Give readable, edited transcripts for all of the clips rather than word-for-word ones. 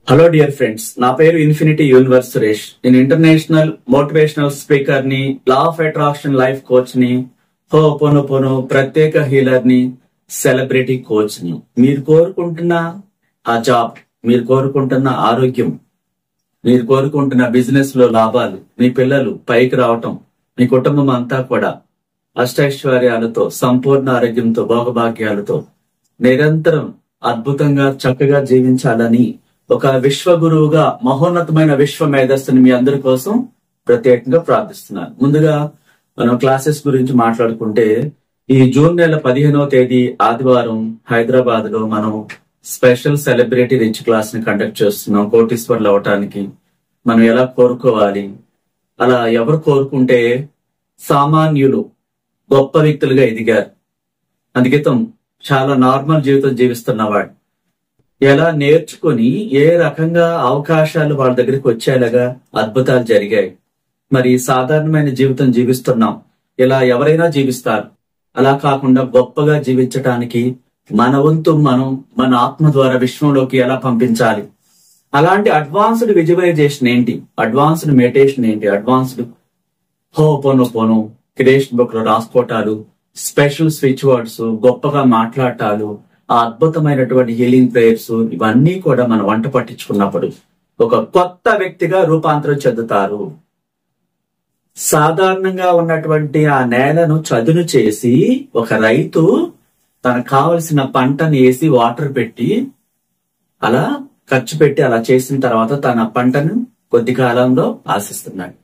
Hello dear friends, నా పేరు infinity universe Suresh. నేను ఇంటర్నేషనల్ మోటివేషనల్ స్పీకర్ ని, law of attraction life coach ని, హోపోనోపోనో ప్రత్యేక హీలర్ ని, సెలబ్రిటీ కోచ్ ని. మీరు కోరుకుంటున్న ఆ జాబ్, మీరు కోరుకుంటున్న ఆరోగ్యం, మీరు కోరుకుంటున్న బిజినెస్ లో లాభాలు, మీ పిల్లలు పైకి రావటం, మీ కుటుంబం అంతా కూడా అష్టైశ్వర్యాలతో, సంపూర్ణ ఆరోగ్యంతో, భోగభాగ్యాలతో నిరంతరం అద్భుతంగా చక్కగా జీవించాలని ఒక విశ్వ గురువుగా, మహోన్నతమైన విశ్వ మేధస్సుని మీ అందరి కోసం ప్రత్యేకంగా ప్రార్థిస్తున్నాను. ముందుగా మనం క్లాసెస్ గురించి మాట్లాడుకుంటే, ఈ జూన్ నెల 15వ తేదీ ఆదివారం హైదరాబాద్ లో మనం స్పెషల్ సెలబ్రిటీ రిచ్ క్లాస్ ని కండక్ట్ చేస్తున్నాం. కోటీశ్వర్లు అవటానికి మనం ఎలా కోరుకోవాలి, అలా ఎవరు కోరుకుంటే సామాన్యులు గొప్ప వ్యక్తులుగా ఎదిగారు, అందుకితం చాలా నార్మల్ జీవితం జీవిస్తున్నవాడు ఎలా నేర్చుకుని ఏ రకంగా అవకాశాలు వాళ్ళ దగ్గరికి వచ్చేలాగా అద్భుతాలు జరిగాయి. మరి సాధారణమైన జీవితం జీవిస్తున్నాం, ఇలా ఎవరైనా జీవిస్తారు. అలా కాకుండా గొప్పగా జీవించటానికి మన వంతు మనం మన ఆత్మ ద్వారా విశ్వంలోకి ఎలా పంపించాలి, అలాంటి అడ్వాన్స్డ్ విజువలైజేషన్ ఏంటి, అడ్వాన్స్డ్ మెడిటేషన్ ఏంటి, అడ్వాన్స్డ్ హోపోనోపోనో క్రియేషన్ బుక్ లో రాసుకోవటాలు, స్పెషల్ స్విచ్ వర్డ్స్, గొప్పగా మాట్లాడటాలు, ఆ అద్భుతమైనటువంటి హీలింగ్ ప్రేయర్స్, ఇవన్నీ కూడా మనం వంట పట్టించుకున్నప్పుడు ఒక కొత్త వ్యక్తిగా రూపాంతరం చెందుతారు. సాధారణంగా ఉన్నటువంటి ఆ నేలను చదును చేసి ఒక రైతు తనకు కావలసిన పంటను వేసి వాటర్ పెట్టి అలా ఖర్చు పెట్టి అలా చేసిన తర్వాత తన పంటను కొద్ది కాలంలో ఆశిస్తున్నాడు.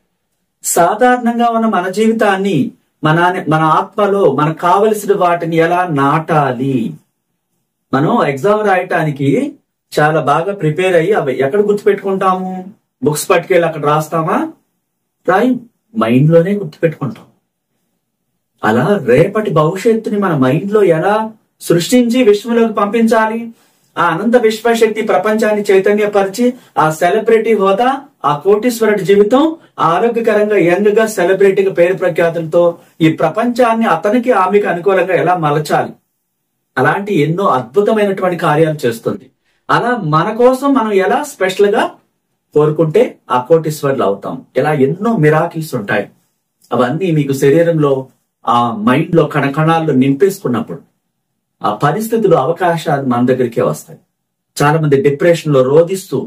సాధారణంగా ఉన్న మన జీవితాన్ని, మన ఆత్మలో మనకు కావలసిన వాటిని ఎలా నాటాలి. మనం ఎగ్జామ్ రాయటానికి చాలా బాగా ప్రిపేర్ అయ్యి అవి ఎక్కడ గుర్తుపెట్టుకుంటాము? బుక్స్ పట్టుకెళ్ళి అక్కడ రాస్తామా? రాయి, మైండ్ లోనే గుర్తుపెట్టుకుంటాం. అలా రేపటి భవిష్యత్తుని మన మైండ్ లో ఎలా సృష్టించి విశ్వంలోకి పంపించాలి? ఆ అనంత విశ్వశక్తి ప్రపంచాన్ని చైతన్యపరిచి ఆ సెలబ్రిటీ హోదా, ఆ కోటీశ్వరుడి జీవితం, ఆరోగ్యకరంగా యంగ్ గా సెలబ్రిటీగా పేరు ప్రఖ్యాతులతో ఈ ప్రపంచాన్ని అతనికి ఆమెకు అనుకూలంగా ఎలా మలచాలి, అలాంటి ఎన్నో అద్భుతమైనటువంటి కార్యాలు చేస్తుంది. అలా మన కోసం మనం ఎలా స్పెషల్ గా కోరుకుంటే ఆ కోటీశ్వర్లు అవుతాం. ఇలా ఎన్నో మిరాకిల్స్ ఉంటాయి. అవన్నీ మీకు శరీరంలో, ఆ మైండ్ లో కణకణాల్లో నింపేసుకున్నప్పుడు ఆ పరిస్థితులు, అవకాశాలు మన దగ్గరికే వస్తాయి. చాలా మంది డిప్రెషన్ లో రోధిస్తూ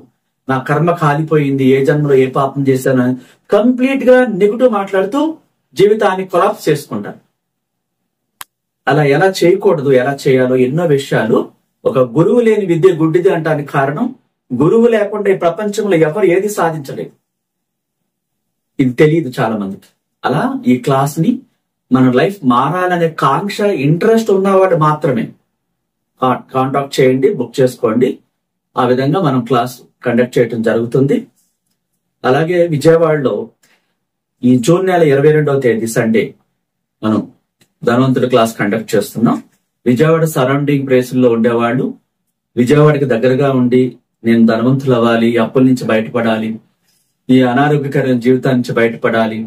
నా కర్మ కాలిపోయింది, ఏ జన్మలో ఏ పాపం చేశానని కంప్లీట్ గా నెగిటివ్ మాట్లాడుతూ జీవితాన్ని కొలాప్స్ చేసుకుంటారు. అలా ఎలా చేయకూడదు, ఎలా చేయాలో ఎన్నో విషయాలు. ఒక గురువు లేని విద్య గుడ్డిది అంటానికి కారణం, గురువు లేకుండా ఈ ప్రపంచంలో ఎవరు ఏది సాధించలేదు. ఇది తెలియదు చాలా మందికి. అలా ఈ క్లాస్ ని మన లైఫ్ మారాలనే కాంక్ష, ఇంట్రెస్ట్ ఉన్నవాడు మాత్రమే కాంటాక్ట్ చేయండి, బుక్ చేసుకోండి. ఆ విధంగా మనం క్లాస్ కండక్ట్ చేయడం జరుగుతుంది. అలాగే విజయవాడలో ఈ జూన్ నెల 22వ తేదీ సండే మనం ధనవంతుడి క్లాస్ కండక్ట్ చేస్తున్నాం. విజయవాడ సరౌండింగ్ ప్లేసుల్లో ఉండేవాళ్ళు, విజయవాడకి దగ్గరగా ఉండి నేను ధనవంతులు అవ్వాలి, అప్పుల నుంచి బయటపడాలి, ఈ అనారోగ్యకరమైన జీవితాల నుంచి బయటపడాలి,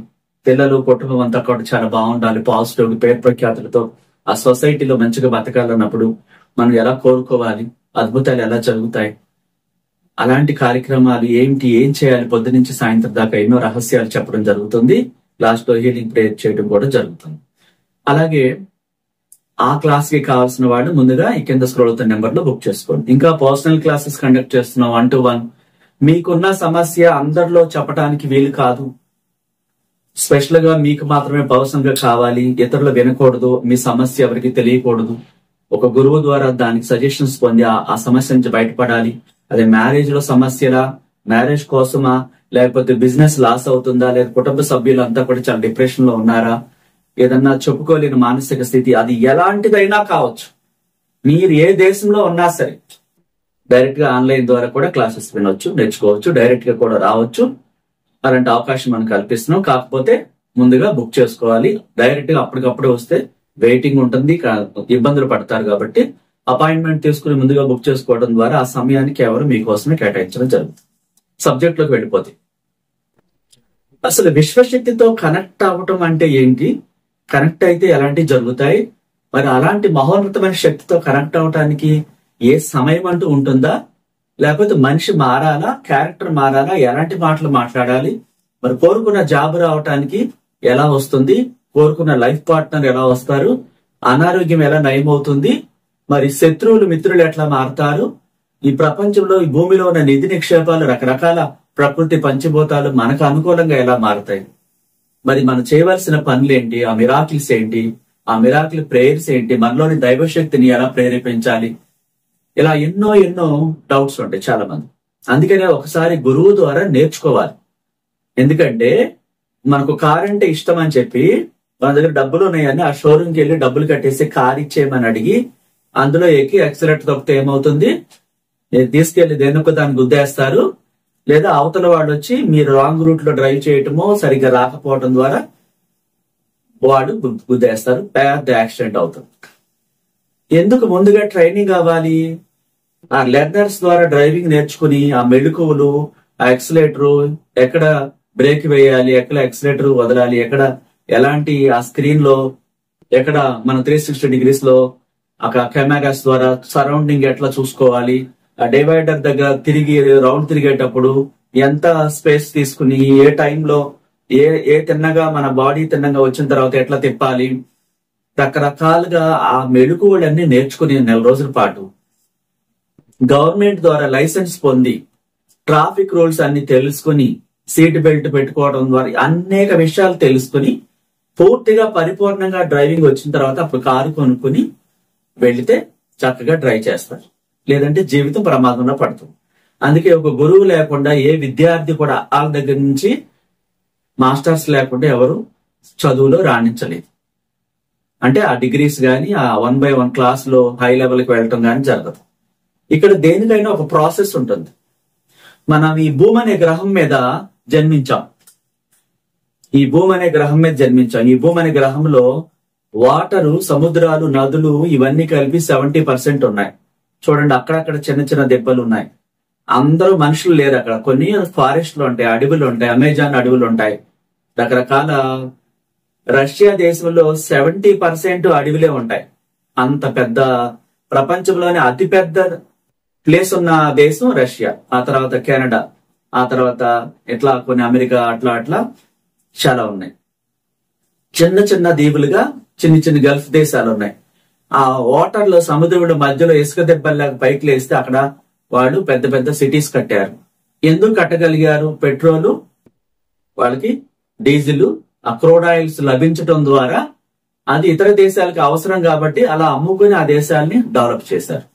పిల్లలు కుటుంబం అంతా కూడా చాలా బాగుండాలి, పాజిటివ్ పేరు ప్రఖ్యాతులతో ఆ సొసైటీలో మంచిగా బతకాలన్నప్పుడు మనం ఎలా కోరుకోవాలి, అద్భుతాలు ఎలా జరుగుతాయి, అలాంటి కార్యక్రమాలు ఏంటి, ఏం చేయాలి, పొద్దు నుంచి సాయంత్రం దాకా ఎన్నో రహస్యాలు చెప్పడం జరుగుతుంది. లాస్ట్ లో హీలింగ్ ప్రేయర్ చేయడం కూడా జరుగుతుంది. అలాగే ఆ క్లాస్ కి కావాల్సిన వాళ్ళు ముందుగా ఈ కింద స్క్రోల్ అవుతున్న నెంబర్ లో బుక్ చేసుకోండి. ఇంకా పర్సనల్ క్లాసెస్ కండక్ట్ చేస్తున్నాం 1-to-1. మీకున్న సమస్య అందరిలో చెప్పడానికి వీలు కాదు, స్పెషల్ గా మీకు మాత్రమే పర్సనల్ గా కావాలి, ఇతరులు వినకూడదు, మీ సమస్య ఎవరికి తెలియకూడదు. ఒక గురువు ద్వారా దానికి సజెషన్స్ పొంది ఆ సమస్య నుంచి బయటపడాలి. అదే మ్యారేజ్ లో సమస్యలా, మ్యారేజ్ కోసమా, లేకపోతే బిజినెస్ లాస్ అవుతుందా, లేదా కుటుంబ సభ్యులంతా కూడా చాలా డిప్రెషన్ లో ఉన్నారా, ఏదన్నా చెప్పుకోలేని మానసిక స్థితి, అది ఎలాంటిదైనా కావచ్చు. మీరు ఏ దేశంలో ఉన్నా సరే డైరెక్ట్ గా ఆన్లైన్ ద్వారా కూడా క్లాసెస్ వినొచ్చు, నేర్చుకోవచ్చు, డైరెక్ట్ గా కూడా రావచ్చు. అలాంటి అవకాశం మనం కల్పిస్తున్నాం. కాకపోతే ముందుగా బుక్ చేసుకోవాలి. డైరెక్ట్ గా అప్పటికప్పుడు వస్తే వెయిటింగ్ ఉంటుంది, ఇబ్బందులు పడతారు. కాబట్టి అపాయింట్మెంట్ తీసుకుని ముందుగా బుక్ చేసుకోవడం ద్వారా ఆ సమయానికి ఎవరు మీకోసమే కేటాయించడం జరుగుతుంది. సబ్జెక్ట్ లోకి వెళ్ళిపోతే, అసలు విశ్వశక్తితో కనెక్ట్ అవ్వటం అంటే ఏంటి, కనెక్ట్ అయితే ఎలాంటివి జరుగుతాయి, మరి అలాంటి మహోన్నతమైన శక్తితో కనెక్ట్ అవటానికి ఏ సమయం అంటూ ఉంటుందా, లేకపోతే మనిషి మారాలా, క్యారెక్టర్ మారాలా, ఎలాంటి మాటలు మాట్లాడాలి, మరి కోరుకున్న జాబ్ రావటానికి ఎలా వస్తుంది, కోరుకున్న లైఫ్ పార్ట్నర్ ఎలా వస్తారు, అనారోగ్యం ఎలా నయమవుతుంది, మరి శత్రువులు మిత్రులు ఎట్లా మారుతారు, ఈ ప్రపంచంలో ఈ భూమిలో ఉన్న నిధి నిక్షేపాలు రకరకాల ప్రకృతి పంచభూతాలు మనకు అనుకూలంగా ఎలా మారుతాయి, మరి మనం చేయవలసిన పనులేంటి, ఆ మిరాకిల్స్ ఏంటి, ఆ మిరాకిల్ ప్రేయర్స్ ఏంటి, మనలోని దైవశక్తిని ఎలా ప్రేరేపించాలి, ఇలా ఎన్నో ఎన్నో డౌట్స్ ఉంటాయి చాలా మంది. అందుకనే ఒకసారి గురువు ద్వారా నేర్చుకోవాలి. ఎందుకంటే మనకు కార్ అంటే ఇష్టం అని చెప్పి మన దగ్గర డబ్బులు ఉన్నాయని ఆ షోరూమ్కి వెళ్ళి డబ్బులు కట్టేసి కార్ ఇచ్చేయమని అడిగి అందులో ఎక్కి యాక్సిలేటర్ తొక్కితే ఏమవుతుంది, తీసుకెళ్లి దేనికో దాన్ని గుద్దేస్తారు, లేదా అవతల వాడు వచ్చి మీరు రాంగ్ రూట్ లో డ్రైవ్ చేయటమో సరిగ్గా రాకపోవడం ద్వారా వాడు గుద్దేస్తారు, పెద్ద యాక్సిడెంట్ అవుతుంది. ఎందుకు ముందుగా ట్రైనింగ్ అవ్వాలి? ఆ లెర్నర్స్ ద్వారా డ్రైవింగ్ నేర్చుకుని ఆ మెళుకువలు, ఆ ఎక్సలేటర్, ఎక్కడ బ్రేక్ వేయాలి, ఎక్కడ ఎక్సలేటర్ వదలాలి, ఎక్కడ ఎలాంటి ఆ స్క్రీన్ లో ఎక్కడ మన 360 degrees లో అక్కడ కెమెరాస్ ద్వారా సరౌండింగ్ ఎట్లా చూసుకోవాలి, ఆ డివైడర్ దగ్గర తిరిగి రౌండ్ తిరిగేటప్పుడు ఎంత స్పేస్ తీసుకుని ఏ టైంలో ఏ తిన్నగా మన బాడీ తిన్నగా వచ్చిన తర్వాత ఎట్లా తిప్పాలి, రకరకాలుగా ఆ మెళుకువలన్నీ నేర్చుకుని 4 రోజుల పాటు గవర్నమెంట్ ద్వారా లైసెన్స్ పొంది ట్రాఫిక్ రూల్స్ అన్ని తెలుసుకుని సీట్ బెల్ట్ పెట్టుకోవడం ద్వారా అనేక విషయాలు తెలుసుకుని పూర్తిగా పరిపూర్ణంగా డ్రైవింగ్ వచ్చిన తర్వాత అప్పుడు కారు కొనుక్కుని వెళితే చక్కగా డ్రైవ్ చేస్తారు. లేదంటే జీవితం ప్రమాదంలో పడుతుంది. అందుకే ఒక గురువు లేకుండా ఏ విద్యార్థి కూడా వాళ్ళ దగ్గర నుంచి మాస్టర్స్ లేకుండా ఎవరు చదువులో రాణించలేదు. అంటే ఆ డిగ్రీస్ గాని ఆ 1 by 1 క్లాస్ లో హై లెవెల్ కి వెళ్ళటం గాని జరగదు. ఇక్కడ దేనికైనా ఒక ప్రాసెస్ ఉంటుంది. మనం ఈ భూమి అనే గ్రహం మీద జన్మించాం. ఈ భూమి అనే గ్రహంలో వాటరు, సముద్రాలు, నదులు ఇవన్నీ కలిపి 70% ఉన్నాయి. చూడండి, అక్కడక్కడ చిన్న చిన్న దెబ్బలు ఉన్నాయి. అందరూ మనుషులు లేరు అక్కడ. కొన్ని ఫారెస్ట్లు ఉంటాయి, అడవులు ఉంటాయి, అమెజాన్ అడవులు ఉంటాయి, రకరకాల. రష్యా దేశంలో 70% అడవులే ఉంటాయి. అంత పెద్ద ప్రపంచంలోనే అతిపెద్ద ప్లేస్ ఉన్న దేశం రష్యా. ఆ తర్వాత కెనడా, ఆ తర్వాత ఇట్లా కొన్ని అమెరికా, అట్లా అట్లా చాలా ఉన్నాయి. చిన్న చిన్న దీవులుగా చిన్న చిన్న గల్ఫ్ దేశాలు ఉన్నాయి. ఆ వాటర్ లో, సముద్రంలో మధ్యలో ఇసుక దెబ్బల్లాగా పైకి లేస్తే అక్కడ వాళ్ళు పెద్ద పెద్ద సిటీస్ కట్టారు. ఎందుకు కట్టగలిగారు? పెట్రోలు, వాళ్ళకి డీజిల్, ఆ క్రూడ్ ఆయిల్స్ లభించడం ద్వారా అది ఇతర దేశాలకు అవసరం కాబట్టి అలా అమ్ముకుని ఆ దేశాలని డెవలప్ చేశారు.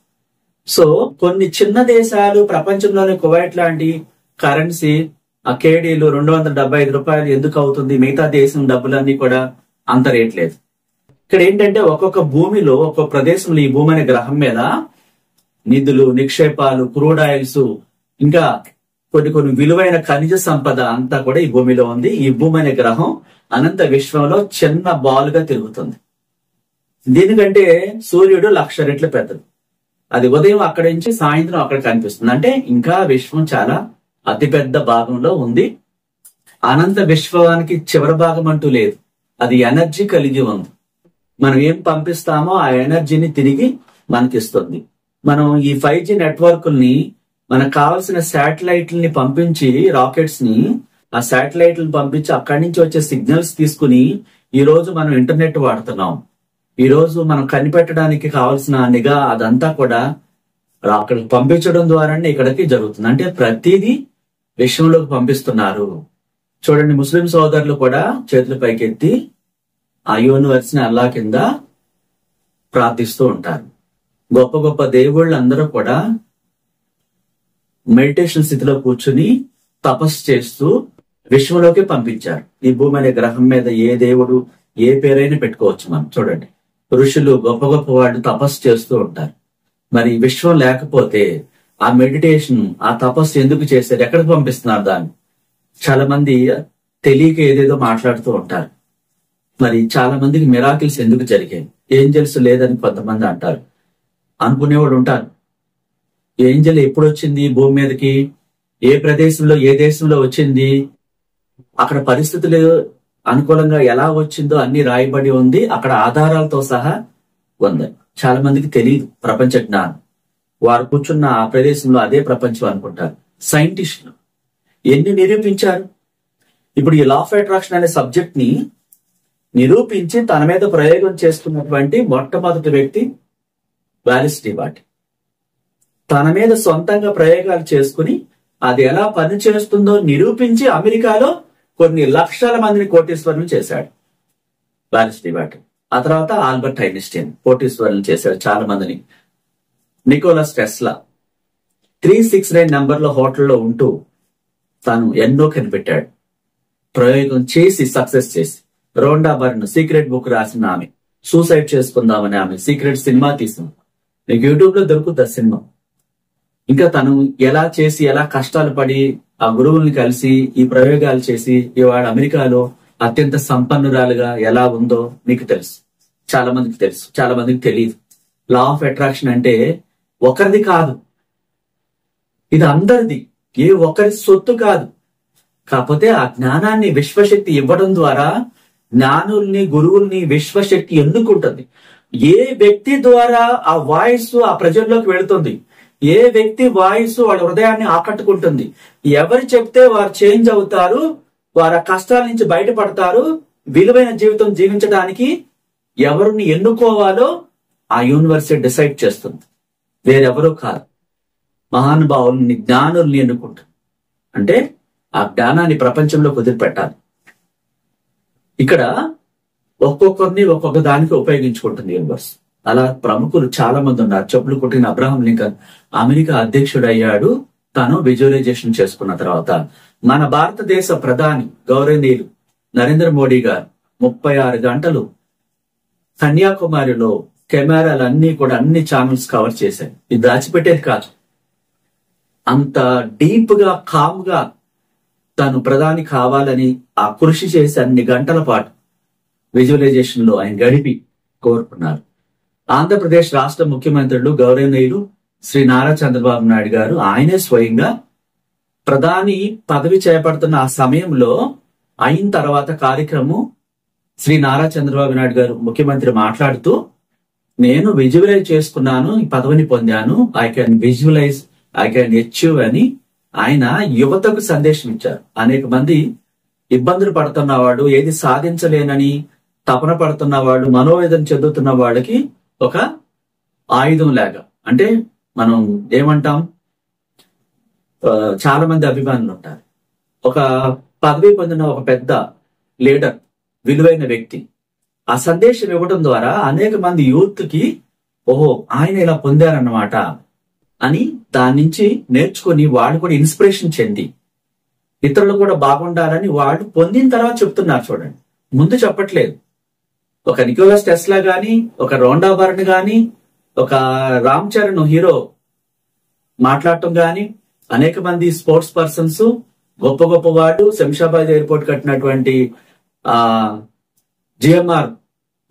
సో కొన్ని చిన్న దేశాలు, ప్రపంచంలోని కువైట్ లాంటి కరెన్సీ ఆ కేడీలు 275 రూపాయలు ఎందుకు అవుతుంది? మిగతా దేశం డబ్బులన్నీ కూడా అంత రేట్ లేదు. ఇక్కడ ఏంటంటే ఒక్కొక్క భూమిలో, ఒక్కొక్క ప్రదేశంలో, ఈ భూమి అనే గ్రహం మీద నిధులు, నిక్షేపాలు, క్రూడ్ ఆయిల్స్, ఇంకా కొన్ని విలువైన ఖనిజ సంపద అంతా కూడా ఈ భూమిలో ఉంది. ఈ భూమి అనే గ్రహం అనంత విశ్వంలో చిన్న బాల్ గా తిరుగుతుంది. దీనికంటే సూర్యుడు 1,00,000 రెట్లు పెద్దది. అది ఉదయం అక్కడి నుంచి సాయంత్రం అక్కడ కనిపిస్తుంది. అంటే ఇంకా విశ్వం చాలా అతిపెద్ద భాగంలో ఉంది. అనంత విశ్వానికి చివరి భాగం అంటూ లేదు. అది ఎనర్జీ కలిగి ఉంది. మనం ఏం పంపిస్తామో ఆ ఎనర్జీని తిరిగి మనకిస్తుంది. మనం ఈ 5G నెట్వర్క్ని, మనకు కావాల్సిన శాటిలైట్లని పంపించి, రాకెట్స్ ని, ఆ శాటిలైట్లను పంపించి అక్కడి నుంచి వచ్చే సిగ్నల్స్ తీసుకుని ఈ రోజు మనం ఇంటర్నెట్ వాడుతున్నాం. ఈ రోజు మనం కనిపెట్టడానికి కావాల్సిన నిఘా అదంతా కూడా అక్కడికి పంపించడం ద్వారానే ఇక్కడికి జరుగుతుంది. అంటే ప్రతిదీ విశ్వంలోకి పంపిస్తున్నారు. చూడండి, ముస్లిం సోదరులు కూడా చేతుల పైకెత్తి ఆ యూనివర్స్ ని అల్లా కింద ప్రార్థిస్తూ ఉంటారు. గొప్ప గొప్ప దేవుళ్ళు అందరూ కూడా మెడిటేషన్ స్థితిలో కూర్చుని తపస్సు చేస్తూ విశ్వంలోకి పంపించారు. ఈ భూమి అనే గ్రహం మీద ఏ దేవుడు, ఏ పేరైనా పెట్టుకోవచ్చు మనం. చూడండి, ఋషులు, గొప్ప గొప్ప వాళ్ళు తపస్సు చేస్తూ ఉంటారు. మరి విశ్వం లేకపోతే ఆ మెడిటేషన్, ఆ తపస్సు ఎందుకు చేశారు? ఎక్కడికి పంపిస్తున్నారు దాన్ని? చాలా మంది తెలియక ఏదేదో మాట్లాడుతూ ఉంటారు. మరి చాలా మందికి మిరాకిల్స్ ఎందుకు జరిగాయి? ఏంజల్స్ లేదని కొంతమంది అంటారు. అనుకునేవాడు ఉంటారు. ఏంజల్ ఎప్పుడు వచ్చింది భూమి మీదకి? ఏ ప్రదేశంలో, ఏ దేశంలో వచ్చింది? అక్కడ పరిస్థితులు అనుకూలంగా ఎలా వచ్చిందో అన్ని రాయబడి ఉంది. అక్కడ ఆధారాలతో సహా ఉంది. చాలా మందికి తెలియదు ప్రపంచ జ్ఞానం. వారు కూర్చున్న ఆ ప్రదేశంలో అదే ప్రపంచం అనుకుంటారు. సైంటిస్టులు ఎన్ని నిరూపించారు. ఇప్పుడు ఈ లా ఆఫ్ అట్రాక్షన్ అనే సబ్జెక్ట్ ని నిరూపించి తన మీద ప్రయోగం చేసుకున్నటువంటి మొట్టమొదటి వ్యక్తి వాలిస్ డిబాట్. తన మీద సొంతంగా ప్రయోగాలు చేసుకుని అది ఎలా పనిచేస్తుందో నిరూపించి అమెరికాలో కొన్ని లక్షల మందిని కోటీశ్వరులు చేశాడు వాలిస్ డిబాట్. ఆ తర్వాత ఆల్బర్ట్ ఐన్స్టీన్ కోటీశ్వరులు చేశాడు చాలా మందిని. నికోలస్ టెస్లా 369 నంబర్ల హోటల్లో ఉంటూ తాను ఎన్నో కనిపెట్టాడు. ప్రయోగం చేసి సక్సెస్ చేసి. రోండా బర్న్ సీక్రెట్ బుక్ రాసిన ఆమె సూసైడ్ చేసుకుందామని ఆమె సీక్రెట్ సినిమా తీసింది. మీకు యూట్యూబ్ లో దొరుకుతుంది సినిమా. ఇంకా తను ఎలా చేసి ఎలా కష్టాలు పడి ఆ గురువుల్ని కలిసి ఈ ప్రయోగాలు చేసి ఇవాళ అమెరికాలో అత్యంత సంపన్నురాలుగా ఎలా ఉందో మీకు తెలుసు. చాలా మందికి తెలుసు, చాలా మందికి తెలియదు. లా ఆఫ్ అట్రాక్షన్ అంటే ఒకరిది కాదు, ఇది అందరిది, ఏ ఒక్కరి సొత్తు కాదు. కాకపోతే ఆ జ్ఞానాన్ని విశ్వశక్తి ఇవ్వడం ద్వారా జ్ఞానుల్ని గురువుల్ని విశ్వశక్తి ఎన్నుకుంటుంది. ఏ వ్యక్తి ద్వారా ఆ వాయిస్ ఆ ప్రజల్లోకి వెళుతుంది, ఏ వ్యక్తి వాయిస్ వాళ్ళ హృదయాన్ని ఆకట్టుకుంటుంది, ఎవరు చెప్తే వారు చేంజ్ అవుతారు, వారి కష్టాల నుంచి బయటపడతారు, విలువైన జీవితం జీవించడానికి ఎవరిని ఎన్నుకోవాలో ఆ యూనివర్సిటీ డిసైడ్ చేస్తుంది. వేరెవరూ కాదు, మహానుభావుల్ని జ్ఞానుల్ని ఎన్నుకుంటుంది. అంటే ఆ జ్ఞానాన్ని ప్రపంచంలో కుదిరిపెట్టాలి. ఇక్కడ ఒక్కొక్కరిని ఒక్కొక్క దానికి ఉపయోగించుకుంటుంది యూనివర్స్. అలా ప్రముఖులు చాలా మంది ఉన్నారు. చెప్పులు కుట్టిన అబ్రహాం లింకన్ అమెరికా అధ్యక్షుడు అయ్యాడు తను విజువలైజేషన్ చేసుకున్న తర్వాత. మన భారతదేశ ప్రధాని గౌరవనీయులు నరేంద్ర మోడీ గారు 36 గంటలు కన్యాకుమారిలో కెమెరాలన్నీ కూడా అన్ని ఛానల్స్ కవర్ చేశాయి. ఇది దాచిపెట్టేది కాదు. అంత డీప్ గా కామ్ గా తను ప్రధాని కావాలని ఆ కృషి చేసి అన్ని గంటల పాటు విజువలైజేషన్ లో ఆయన గడిపి కోరుకున్నారు. ఆంధ్రప్రదేశ్ రాష్ట్ర ముఖ్యమంత్రులు గౌరవనీయులు శ్రీ నారా చంద్రబాబు నాయుడు గారు ఆయనే స్వయంగా ప్రధాని పదవి చేపడుతున్న ఆ సమయంలో అయిన తర్వాత కార్యక్రమం శ్రీ నారా చంద్రబాబు నాయుడు గారు ముఖ్యమంత్రి మాట్లాడుతూ, నేను విజువలైజ్ చేసుకున్నాను, ఈ పదవిని పొందాను, I can visualise, I can achieve అని ఆయన యువతకు సందేశం ఇచ్చారు. అనేక మంది ఇబ్బందులు పడుతున్నవాడు, ఏది సాధించలేనని తపన పడుతున్నవాడు, మనోవేదన చెందుతున్న వాళ్ళకి ఒక ఆయుధం లాగా. అంటే మనం ఏమంటాం, చాలా మంది అభిమానులు ఉంటారు. ఒక పదవి పొందిన ఒక పెద్ద లీడర్, విలువైన వ్యక్తి ఆ సందేశం ఇవ్వడం ద్వారా అనేక మంది యూత్ కి ఓహో ఆయన ఇలా పొందారన్నమాట అని దాని నుంచి నేర్చుకుని వాళ్ళు కూడా ఇన్స్పిరేషన్ చెంది ఇతరులు కూడా బాగుండాలని వాళ్ళు పొందిన తర్వాత చెప్తున్నారు. చూడండి, ముందు చెప్పట్లేదు. ఒక నికోలస్ టెస్లా గాని, ఒక రోండా బర్న్ గాని, ఒక రామ్ చరణ్ హీరో మాట్లాడటం గాని, అనేక మంది స్పోర్ట్స్ పర్సన్స్ గొప్ప గొప్ప వాళ్ళు, శంషాబాద్ ఎయిర్పోర్ట్ కట్టినటువంటి జిఎంఆర్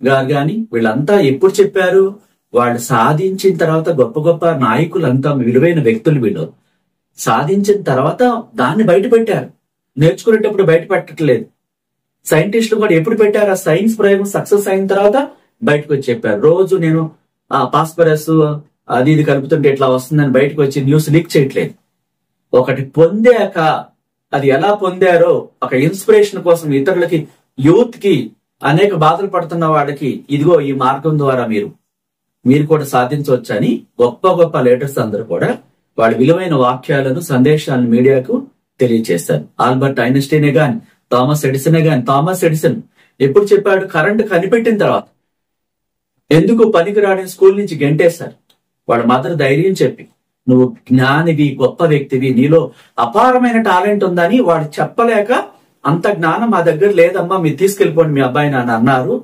గారు గాని, వీళ్ళంతా ఎప్పుడు చెప్పారు, వాళ్ళు సాధించిన తర్వాత గొప్ప గొప్ప నాయకులంతా విలువైన వ్యక్తులు వీళ్ళు సాధించిన తర్వాత దాన్ని బయట పెట్టారు. నేర్చుకునేటప్పుడు బయట పెట్టట్లేదు. సైంటిస్టులు కూడా ఎప్పుడు పెట్టారు, ఆ సైన్స్ ప్రయోగం సక్సెస్ అయిన తర్వాత బయటకు వచ్చి చెప్పారు. రోజు నేను పాస్పరస్ అది ఇది కలుపుతుంటే ఇట్లా వస్తుందని బయటకు వచ్చి న్యూస్ లీక్ చేయట్లేదు. ఒకటి పొందాక అది ఎలా పొందారో ఒక ఇన్స్పిరేషన్ కోసం ఇతరులకి, యూత్ కి, అనేక బాధలు పడుతున్న వాళ్ళకి ఇదిగో ఈ మార్గం ద్వారా మీరు కూడా సాధించవచ్చని గొప్ప గొప్ప లీడర్స్ అందరూ కూడా వాళ్ళ విలువైన వాక్యాలను, సందేశాలను మీడియాకు తెలియజేశారు. ఆల్బర్ట్ ఐన్స్టీనే గాని, థామస్ ఎడిసనే గాని, థామస్ ఎడిసన్ ఎప్పుడు చెప్పాడు, కరెంట్ కనిపెట్టిన తర్వాత ఎందుకు పనికిరాని స్కూల్ నుంచి గెంటేశారు. వాళ్ళ మదర్ ధైర్యం చెప్పి, నువ్వు జ్ఞానివి, గొప్ప వ్యక్తివి, నీలో అపారమైన టాలెంట్ ఉందని వాడు చెప్పలేక, అంత జ్ఞానం మా దగ్గర లేదమ్మా, మీరు తీసుకెళ్లిపోండి మీ అబ్బాయిని అని అన్నారు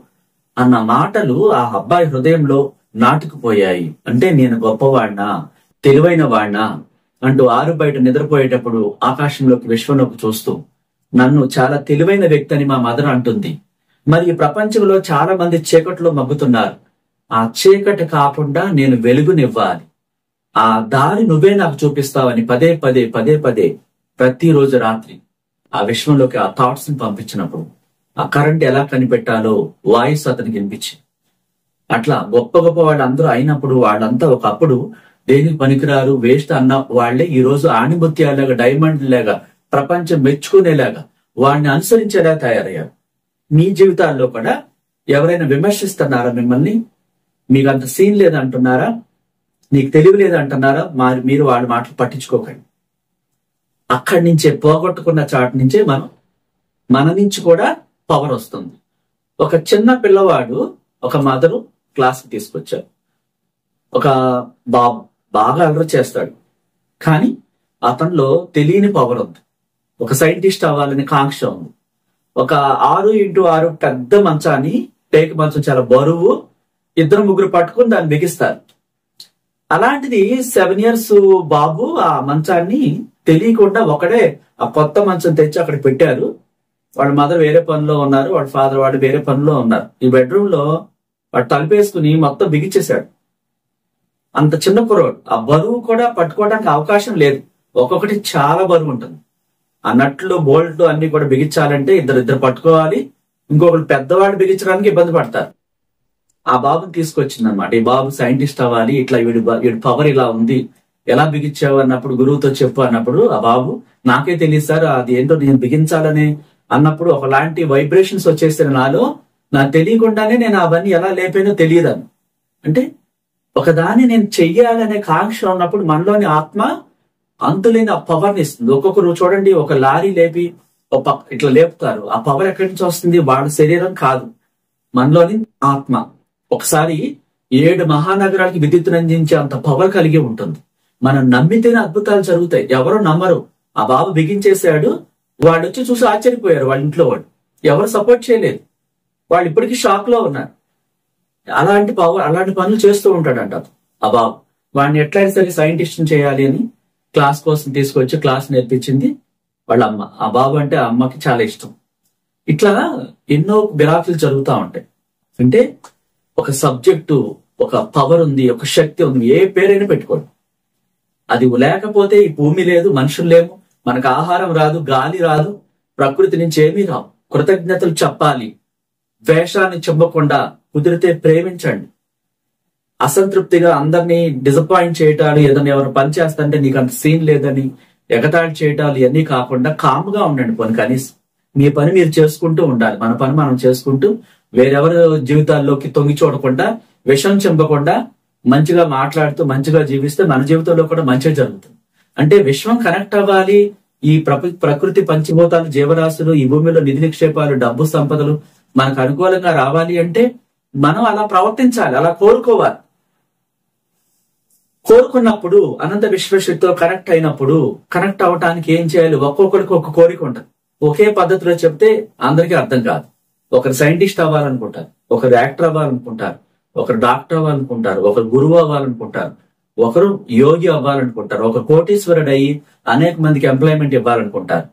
అన్న మాటలు ఆ అబ్బాయి హృదయంలో నాటుకుపోయాయి. అంటే నేను గొప్పవాడినా, తెలివైన వాడినా అంటూ ఆరు బయట నిద్రపోయేటప్పుడు ఆకాశంలోకి, విశ్వంలోకి చూస్తూ నన్ను చాలా తెలివైన వ్యక్తి అని మా మదర్ అంటుంది. మరి ఈ ప్రపంచంలో చాలా మంది చీకట్లో మగ్గుతున్నారు. ఆ చీకటి కాకుండా నేను వెలుగునివ్వాలి, ఆ దారి నువ్వే నాకు చూపిస్తావని పదే పదే పదే పదే ప్రతిరోజు రాత్రి ఆ విశ్వంలోకి ఆ థాట్స్ ని పంపించినప్పుడు ఆ కరెంట్ ఎలా కనిపెట్టాలో వాయిస్ అతనికి వినిపించింది. అట్లా గొప్ప గొప్ప వాళ్ళందరూ అయినప్పుడు వాళ్ళంతా ఒకప్పుడు దేనికి పనికిరారు, వేస్ట్ అన్న వాళ్లే ఈ రోజు ఆణిముత్యాలాగా, డైమండ్ లాగా, ప్రపంచం మెచ్చుకునేలాగా, వాడిని అనుసరించేలా తయారయ్యారు. మీ జీవితాల్లో కూడా ఎవరైనా విమర్శిస్తున్నారా మిమ్మల్ని? మీకు అంత సీన్ లేదంటున్నారా? నీకు తెలివి లేదంటున్నారా? మీరు వాళ్ళ మాటలు పట్టించుకోకండి. అక్కడి నుంచే, పోగొట్టుకున్న చాటు నుంచే మన నుంచి కూడా పవర్ వస్తుంది. ఒక చిన్న పిల్లవాడు ఒక మదరు క్లాస్కి తీసుకొచ్చారు. ఒక బాబు బాగా అల్లరి చేస్తాడు, కానీ అతనిలో తెలియని పవర్ ఉంది. ఒక సైంటిస్ట్ అవ్వాలని కాంక్ష ఉంది. ఒక 6x6 పెద్ద మంచాన్ని, టేక్ మంచం చాలా బరువు, 2-3 పట్టుకుని దాన్ని బిగిస్తారు. అలాంటిది 7 years బాబు ఆ మంచాన్ని తెలియకుండా ఒకడే ఆ కొత్త మంచం తెచ్చి అక్కడ పెట్టారు. వాళ్ళ మదర్ వేరే పనిలో ఉన్నారు, వాళ్ళ ఫాదర్ వాళ్ళు వేరే పనిలో ఉన్నారు. ఈ బెడ్రూమ్ లో వాడు తలుపేసుకుని మొత్తం బిగించేశాడు. అంత చిన్న కుర్రోడు, ఆ బరువు కూడా పట్టుకోవడానికి అవకాశం లేదు. ఒక్కొక్కటి చాలా బరువు ఉంటుంది. ఆ నట్లు, బోల్ట్ అన్ని కూడా బిగించాలంటే ఇద్దరు పట్టుకోవాలి. ఇంకొకరు పెద్దవాళ్ళు బిగించడానికి ఇబ్బంది పడతారు. ఆ బాబుని తీసుకొచ్చిందనమాట. ఈ బాబు సైంటిస్ట్ అవ్వాలి, ఇట్లా వీడి పవర్ ఇలా ఉంది, ఎలా బిగించావు అన్నప్పుడు, గురువుతో చెప్పు అన్నప్పుడు, ఆ బాబు నాకే తెలియదు సార్, అది ఏంటో నేను బిగించాలని అన్నప్పుడు ఒకలాంటి వైబ్రేషన్స్ వచ్చేసిన నాలో, నాకు తెలియకుండానే నేను అవన్నీ ఎలా లేపానో తెలియదని. అంటే ఒకదాన్ని నేను చెయ్యాలనే కాంక్ష ఉన్నప్పుడు మనలోని ఆత్మ అంతులేని ఆ పవర్ని ఇస్తుంది. ఒక్కొక్కరు చూడండి, ఒక లారీ లేపి ఇట్లా లేపుతారు. ఆ పవర్ ఎక్కడి నుంచి వస్తుంది? వాళ్ళ శరీరం కాదు, మనలోని ఆత్మ. ఒకసారి 7 మహానగరాలకి విద్యుత్తును అందించే అంత పవర్ కలిగి ఉంటుంది. మనం నమ్మితేనే అద్భుతాలు జరుగుతాయి. ఎవరు నమ్మరు. ఆ బాబు బిగించేశాడు, వాళ్ళు వచ్చి చూసి ఆశ్చర్యపోయారు. వాళ్ళ ఇంట్లో వాళ్ళు ఎవరు సపోర్ట్ చేయలేదు. వాళ్ళు ఇప్పటికీ షాక్ లో ఉన్నారు. అలాంటి పవర్, అలాంటి పనులు చేస్తూ ఉంటాడంట ఆ బాబు. వాడిని ఎట్లయినా సరే సైంటిస్ట్ చేయాలి అని క్లాస్ కోసం తీసుకొచ్చి క్లాస్ నేర్పించింది వాళ్ళ అమ్మ. ఆ బాబు అంటే ఆ అమ్మకి చాలా ఇష్టం. ఇట్లా ఎన్నో మిరాకిల్ జరుగుతూ ఉంటాయి. అంటే ఒక సబ్జెక్టు, ఒక పవర్ ఉంది, ఒక శక్తి ఉంది, ఏ పేరైనా పెట్టుకోండి. అది లేకపోతే ఈ భూమి లేదు, మనుషులు లేము, మనకు ఆహారం రాదు, గాలి రాదు, ప్రకృతి నుంచి ఏమీ రావు. కృతజ్ఞతలు చెప్పాలి. ద్వేషాన్ని చెంపకుండా కుదిరితే ప్రేమించండి. అసంతృప్తిగా అందరినీ డిసప్పాయింట్ చేయటాలు, ఏదైనా ఎవరు పని చేస్తుంటే నీకు అంత సీన్ లేదని ఎగతాళి చేయటాలు ఇవన్నీ కాకుండా కామ్గా ఉండండి. పని కనీసం మీ పని మీరు చేసుకుంటూ ఉండాలి. మన పని మనం చేసుకుంటూ వేరెవరి జీవితాల్లోకి తొంగి చూడకుండా, విషం చెంపకుండా, మంచిగా మాట్లాడుతూ మంచిగా జీవిస్తే మన జీవితంలో కూడా మంచిగా జరుగుతుంది. అంటే విశ్వం కనెక్ట్ అవ్వాలి. ఈ ప్రకృతి పంచభూతాలు, జీవరాశులు, ఈ భూమిలో నిధి నిక్షేపాలు, డబ్బు సంపదలు మనకు అనుకూలంగా రావాలి అంటే మనం అలా ప్రవర్తించాలి, అలా కోరుకోవాలి. కోరుకున్నప్పుడు అనంత విశ్వశక్తితో కనెక్ట్ అయినప్పుడు, కనెక్ట్ అవ్వటానికి ఏం చేయాలి? ఒక్కొక్కరికి ఒక కోరిక ఉంటుంది. ఒకే పద్ధతిలో చెప్తే అందరికీ అర్థం కాదు. ఒకరు సైంటిస్ట్ అవ్వాలనుకుంటారు, ఒకరు యాక్టర్ అవ్వాలనుకుంటారు, ఒకరు డాక్టర్ అవ్వాలనుకుంటారు, ఒకరు గురువు అవ్వాలనుకుంటారు, ఒకరు యోగి అవ్వాలనుకుంటారు, ఒక కోటీశ్వరుడు అయ్యి అనేక మందికి ఎంప్లాయ్మెంట్ ఇవ్వాలనుకుంటారు.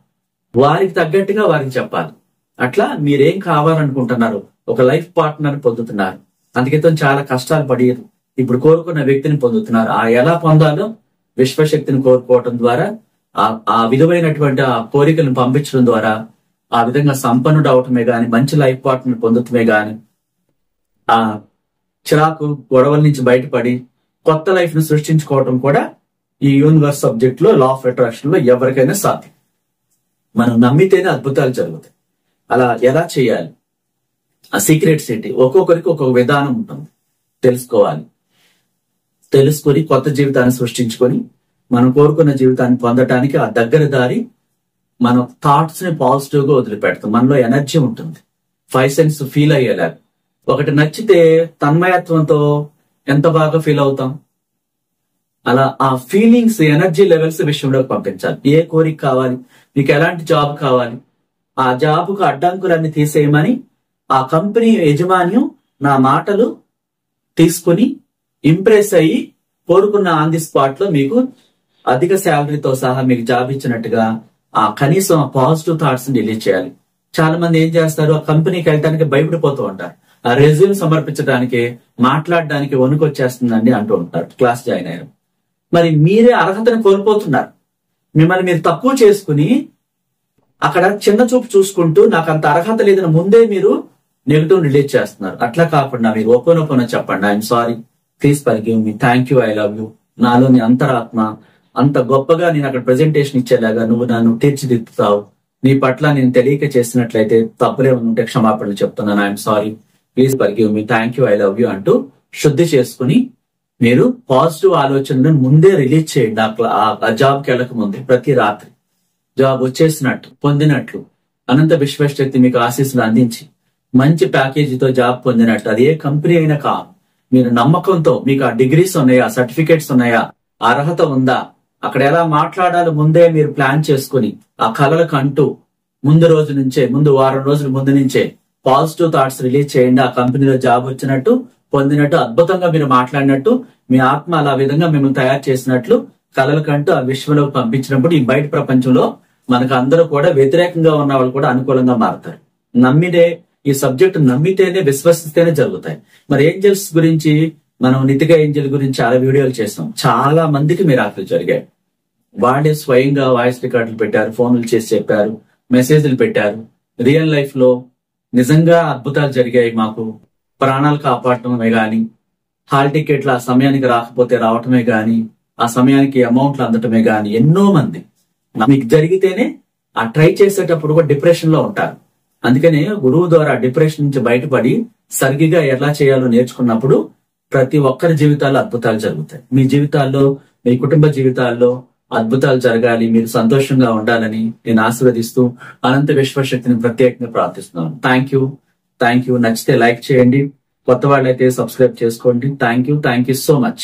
వారికి తగ్గట్టుగా వారికి చెప్పాలి. అట్లా మీరేం కావాలనుకుంటున్నారు? ఒక లైఫ్ పార్ట్నర్ పొందుతున్నారు, అందుకే చాలా కష్టాలు పడి ఇప్పుడు కోరుకున్న వ్యక్తిని పొందుతున్నారు. ఆ ఎలా పొందాలో విశ్వశక్తిని కోరుకోవటం ద్వారా, ఆ విధమైనటువంటి ఆ కోరికలను పంపించడం ద్వారా, ఆ విధంగా సంపన్నుడు అవటమే గాని, మంచి లైఫ్ పార్ట్నర్ పొందుతమే గాని, ఆ చిరాకు గొడవల నుంచి బయటపడి కొత్త లైఫ్ ను సృష్టించుకోవటం కూడా ఈ యూనివర్స్ సబ్జెక్ట్ లో, లా ఆఫ్ అట్రాక్షన్ లో ఎవరికైనా సాధ్యం. మనం నమ్మితేనే అద్భుతాలు జరుగుతాయి. అలా ఎలా చేయాలి? ఆ సీక్రెట్స్ ఏంటి? ఒక్కొక్కరికి ఒక్కొక్క విధానం ఉంటుంది. తెలుసుకొని కొత్త జీవితాన్ని సృష్టించుకొని మనం కోరుకున్న జీవితాన్ని పొందటానికి ఆ దగ్గర దారి మనం థాట్స్ ని పాజిటివ్ గా వదిలిపెడతాం. మనలో ఎనర్జీ ఉంటుంది, 5 సెన్స్ ఫీల్ అయ్యేలా. ఒకటి నచ్చితే తన్మయత్వంతో ఎంత బాగా ఫీల్ అవుతాం. అలా ఆ ఫీలింగ్స్, ఎనర్జీ లెవెల్స్ విషయంలోకి పంపించాలి. ఏ కోరిక కావాలి, మీకు ఎలాంటి జాబ్ కావాలి, ఆ జాబ్కు అడ్డంకులన్నీ తీసేయమని ఆ కంపెనీ యజమాన్యం నా మాటలు తీసుకుని ఇంప్రెస్ అయ్యి కోరుకున్న ఆన్ ది స్పాట్ లో మీకు అధిక శాలరీతో సహా మీకు జాబ్ ఇచ్చినట్టుగా ఆ కనీసం ఆ పాజిటివ్ థాట్స్ ని డిలీట్ చేయాలి. చాలా మంది ఏం చేస్తారు, ఆ కంపెనీకి వెళ్ళడానికి భయపడిపోతూ ఉంటారు. ఆ రెజ్యూమ్ సమర్పించడానికి, మాట్లాడడానికి వణుకు వచ్చేస్తుందండి అంటూ ఉంటారు క్లాస్ జాయిన్ అయ్యారు. మరి మీరే అర్హతను కోల్పోతున్నారు. మిమ్మల్ని మీరు తక్కువ చేసుకుని అక్కడ చిన్న చూపు చూసుకుంటూ నాకు అంత అర్హత లేదని ముందే మీరు నెగిటివ్ రిలీజ్ చేస్తున్నారు. అట్లా కాకుండా మీరు ఓపెన్ చెప్పండి, I'm sorry, please forgive me, thank you, I love you, నాలోని అంతరాత్మ అంత గొప్పగా నేను అక్కడ ప్రెజెంటేషన్ ఇచ్చేలాగా నువ్వు నన్ను తీర్చిదిద్దుతావు. నీ పట్ల నేను తెలియక చేసినట్లయితే తప్పులే ఉంటే క్షమాపణలు చెప్తున్నాను. I'm sorry, please forgive me, thank you, I love you అంటూ శుద్ధి చేసుకుని మీరు పాజిటివ్ ఆలోచనలను ముందే రిలీజ్ చేయండి. ఆ జాబ్కి వెళ్ళక ముందే ప్రతి రాత్రి జాబ్ వచ్చేసినట్టు పొందినట్లు అనంత విశ్వశక్తి మీకు ఆశీస్సులు అందించి మంచి ప్యాకేజీతో జాబ్ పొందినట్టు, అది ఏ కంపెనీ అయినా కాదు, మీరు నమ్మకంతో మీకు ఆ డిగ్రీస్ ఉన్నాయా, సర్టిఫికేట్స్ ఉన్నాయా, అర్హత ఉందా, అక్కడ ఎలా మాట్లాడాలో ముందే మీరు ప్లాన్ చేసుకుని ఆ కళలకు అంటూ ముందు వారం రోజుల ముందు నుంచే పాజిటివ్ థాట్స్ రిలీజ్ చేయండి. ఆ కంపెనీలో జాబ్ వచ్చినట్టు పొందినట్టు అద్భుతంగా మీరు మాట్లాడినట్టు మీ ఆత్మ అలా విధంగా మిమ్మల్ని తయారు చేసినట్లు కళలకంటూ ఆ విశ్వంలోకి పంపించినప్పుడు ఈ బయట ప్రపంచంలో మనకు అందరూ కూడా వ్యతిరేకంగా ఉన్న వాళ్ళు కూడా అనుకూలంగా మారుతారు. ఈ సబ్జెక్ట్ నమ్మితేనే విశ్వసిస్తేనే జరుగుతాయి. మరి ఏంజల్స్ గురించి మనం నితిగా ఏంజల్ గురించి చాలా వీడియోలు చేస్తాం. చాలా మందికి మిరాకిల్ జరిగాయి. వాళ్ళే స్వయంగా వాయిస్ రికార్డులు పెట్టారు, ఫోన్లు చేసి చెప్పారు, మెసేజ్లు పెట్టారు. రియల్ లైఫ్ లో నిజంగా అద్భుతాలు జరిగాయి. మాకు ప్రాణాలు కాపాడటమే గాని, హాల్ టికెట్లు ఆ సమయానికి రాకపోతే రావటమే గాని, ఆ సమయానికి అమౌంట్లు అందటమే గాని, ఎన్నో మంది మీకు జరిగితేనే ఆ ట్రై చేసేటప్పుడు కూడా డిప్రెషన్ లో ఉంటారు. అందుకనే గురువు ద్వారా డిప్రెషన్ నుంచి బయటపడి సరిగ్గా ఎలా చేయాలో నేర్చుకున్నప్పుడు ప్రతి ఒక్కరి జీవితాల్లో అద్భుతాలు జరుగుతాయి. మీ జీవితాల్లో, మీ కుటుంబ జీవితాల్లో అద్భుతాలు జరగాలి, మీరు సంతోషంగా ఉండాలని నేను ఆశీర్వదిస్తూ అనంత విశ్వశక్తిని ప్రత్యేకంగా ప్రార్థిస్తున్నాను. Thank you. నచ్చితే లైక్ చేయండి, కొత్త వాళ్ళైతే సబ్స్క్రైబ్ చేసుకోండి. Thank you so much.